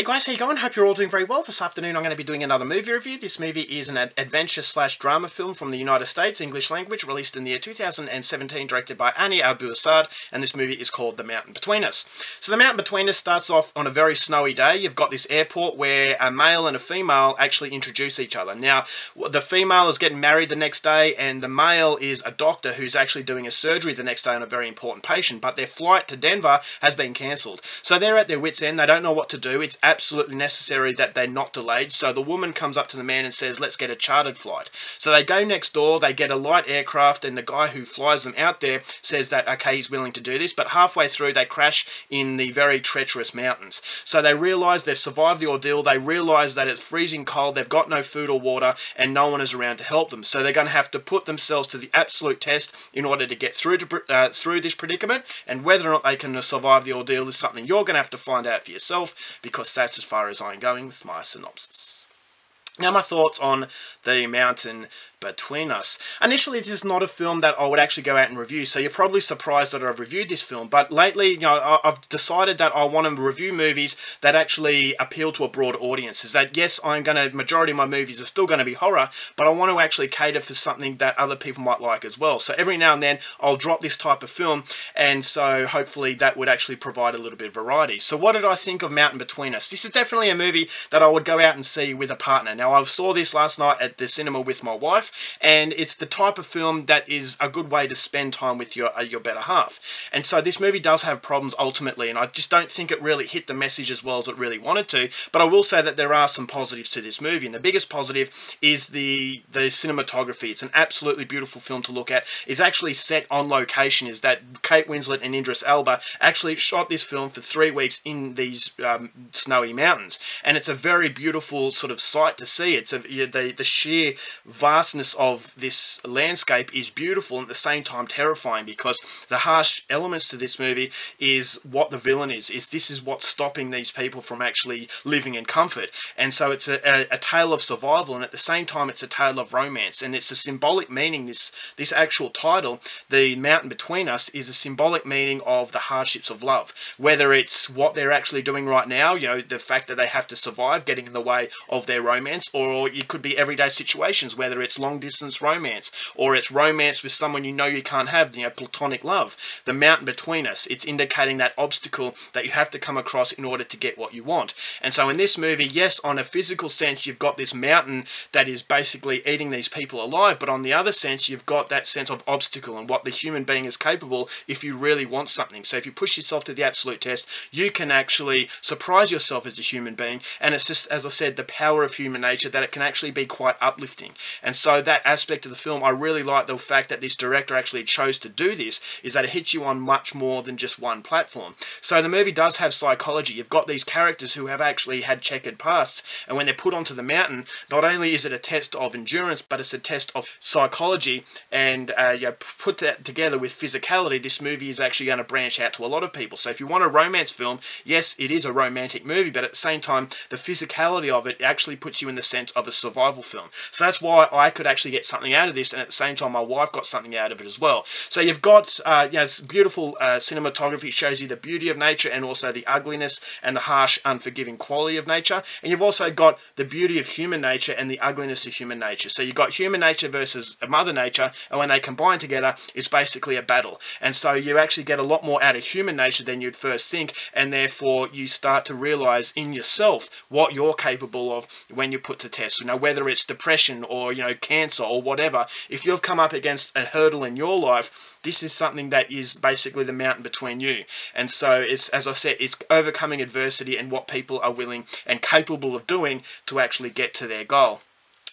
Hey guys, how you going? Hope you're all doing very well. This afternoon I'm going to be doing another movie review. This movie is an adventure/drama film from the United States, English language, released in the year 2017, directed by Ani Abu-Assad, and this movie is called The Mountain Between Us. So The Mountain Between Us starts off on a very snowy day. You've got this airport where a male and a female actually introduce each other. Now, the female is getting married the next day, and the male is a doctor who's actually doing a surgery the next day on a very important patient, but their flight to Denver has been cancelled. So they're at their wits' end. They don't know what to do. It's absolutely necessary that they're not delayed. So the woman comes up to the man and says, let's get a chartered flight. So they go next door, they get a light aircraft, and the guy who flies them out there says that, okay, he's willing to do this, but halfway through they crash in the very treacherous mountains. So they realise they've survived the ordeal, they realise that it's freezing cold, they've got no food or water, and no one is around to help them. So they're going to have to put themselves to the absolute test in order to get through this predicament, and whether or not they can survive the ordeal is something you're going to have to find out for yourself, because that's as far as I'm going with my synopsis. Now, my thoughts on The Mountain Between Us. Initially, this is not a film that I would actually go out and review, so you're probably surprised that I've reviewed this film, but lately, I've decided that I want to review movies that actually appeal to a broad audience. Is that, yes, majority of my movies are still going to be horror, but I want to actually cater for something that other people might like as well. So every now and then, I'll drop this type of film, and so hopefully that would actually provide a little bit of variety. So what did I think of Mountain Between Us? This is definitely a movie that I would go out and see with a partner. Now, I saw this last night at the cinema with my wife, and it's the type of film that is a good way to spend time with your better half. And so this movie does have problems ultimately, and I just don't think it really hit the message as well as it really wanted to, but I will say that there are some positives to this movie, and the biggest positive is the cinematography. It's an absolutely beautiful film to look at. It's actually set on location. Is that Kate Winslet and Idris Elba actually shot this film for 3 weeks in these snowy mountains, and it's a very beautiful sort of sight to see. It's the sheer vastness of this landscape is beautiful and at the same time terrifying, because the harsh elements to this movie is what the villain is this is what's stopping these people from actually living in comfort. And so it's a tale of survival, and at the same time it's a tale of romance, and it's a symbolic meaning. This actual title, The Mountain Between Us, is a symbolic meaning of the hardships of love, whether it's what they're actually doing right now, the fact that they have to survive getting in the way of their romance, or it could be everyday situations, whether it's long distance romance, or it's romance with someone you can't have, platonic love. The mountain between us, it's indicating that obstacle that you have to come across in order to get what you want. And so in this movie, yes, on a physical sense, you've got this mountain that is basically eating these people alive, but on the other sense, you've got that sense of obstacle and what the human being is capable if you really want something. So if you push yourself to the absolute test, you can actually surprise yourself as a human being, and it's just, as I said, the power of human nature, that it can actually be quite uplifting. And so that aspect of the film, I really like the fact that this director actually chose to do this, is that it hits you on much more than just one platform. So the movie does have psychology. You've got these characters who have actually had checkered pasts, and when they're put onto the mountain, not only is it a test of endurance, but it's a test of psychology, and put that together with physicality, this movie is actually going to branch out to a lot of people. So if you want a romance film, yes, it is a romantic movie, but at the same time, the physicality of it actually puts you in the sense of a survival film. So that's why I could actually get something out of this, and at the same time my wife got something out of it as well. So you've got beautiful cinematography, shows you the beauty of nature and also the ugliness and the harsh, unforgiving quality of nature, and you've also got the beauty of human nature and the ugliness of human nature. So you've got human nature versus mother nature, and when they combine together, it's basically a battle. And so you actually get a lot more out of human nature than you'd first think, and therefore you start to realize in yourself what you're capable of when you put to test. Whether it's depression or cancer or whatever, if you've come up against a hurdle in your life, this is something that is basically the mountain between you. And so it's, as I said, it's overcoming adversity and what people are willing and capable of doing to actually get to their goal.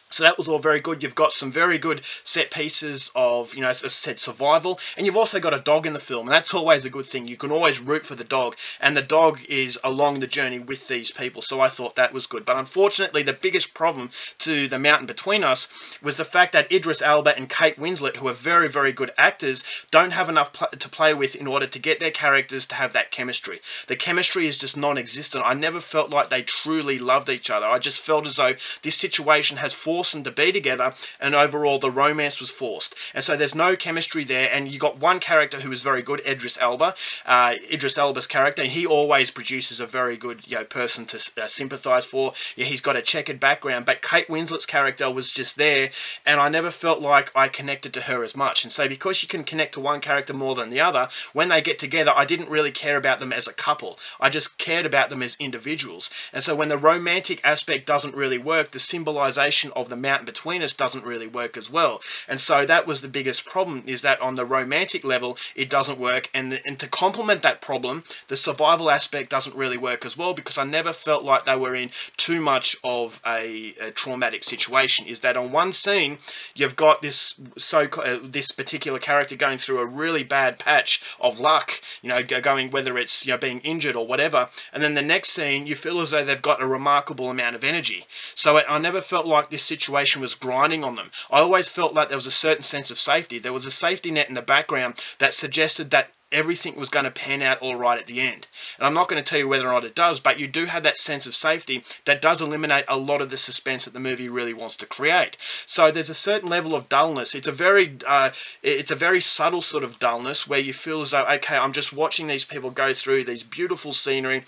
So that was all very good. You've got some very good set pieces of, as I said, survival. And you've also got a dog in the film, and that's always a good thing. You can always root for the dog, and the dog is along the journey with these people. So I thought that was good. But unfortunately, the biggest problem to The Mountain Between Us was the fact that Idris Elba and Kate Winslet, who are very, very good actors, don't have enough to play with in order to get their characters to have that chemistry. The chemistry is just non-existent. I never felt like they truly loved each other. I just felt as though this situation has forced force them to be together, and overall the romance was forced. And so there's no chemistry there, and you got one character who was very good, Idris Elba. Idris Elba's character, he always produces a very good person to sympathise for. Yeah, he's got a checkered background, but Kate Winslet's character was just there, and I never felt like I connected to her as much. And so because you can connect to one character more than the other, when they get together, I didn't really care about them as a couple. I just cared about them as individuals. And so when the romantic aspect doesn't really work, the symbolization of the mountain between us doesn't really work as well. And so that was the biggest problem, is that on the romantic level, it doesn't work. And to complement that problem, the survival aspect doesn't really work as well, because I never felt like they were in too much of a traumatic situation. Is that on one scene, you've got this particular character going through a really bad patch of luck, going, whether it's being injured or whatever, and then the next scene you feel as though they've got a remarkable amount of energy. So I never felt like this situation was grinding on them. I always felt like there was a certain sense of safety. There was a safety net in the background that suggested that everything was going to pan out all right at the end. And I'm not going to tell you whether or not it does, but you do have that sense of safety that does eliminate a lot of the suspense that the movie really wants to create. So there's a certain level of dullness. It's a very subtle sort of dullness where you feel as though, okay, I'm just watching these people go through these beautiful scenery.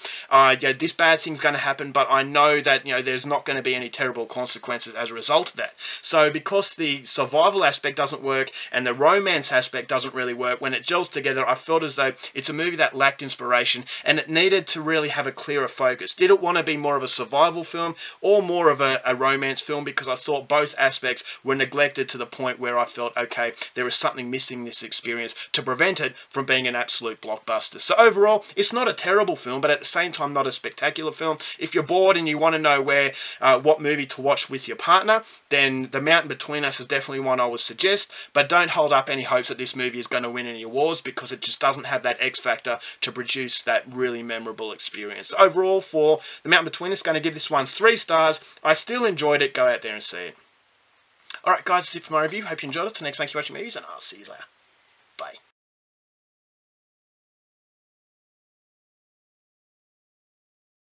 This bad thing's going to happen, but I know that there's not going to be any terrible consequences as a result of that. So because the survival aspect doesn't work and the romance aspect doesn't really work, when it gels together, I felt as though it's a movie that lacked inspiration, and it needed to really have a clearer focus. Did it want to be more of a survival film or more of a romance film? Because I thought both aspects were neglected to the point where I felt, okay, there is something missing in this experience to prevent it from being an absolute blockbuster. So overall, it's not a terrible film, but at the same time, not a spectacular film. If you're bored and you want to know what movie to watch with your partner, then The Mountain Between Us is definitely one I would suggest, but don't hold up any hopes that this movie is going to win any awards, because it just doesn't have that X factor to produce that really memorable experience. Overall, for The Mountain Between Us, going to give this one 3 stars. I still enjoyed it. Go out there and see it. Alright guys, that's it for my review. Hope you enjoyed it. Till next time, keep watching movies, and I'll see you later.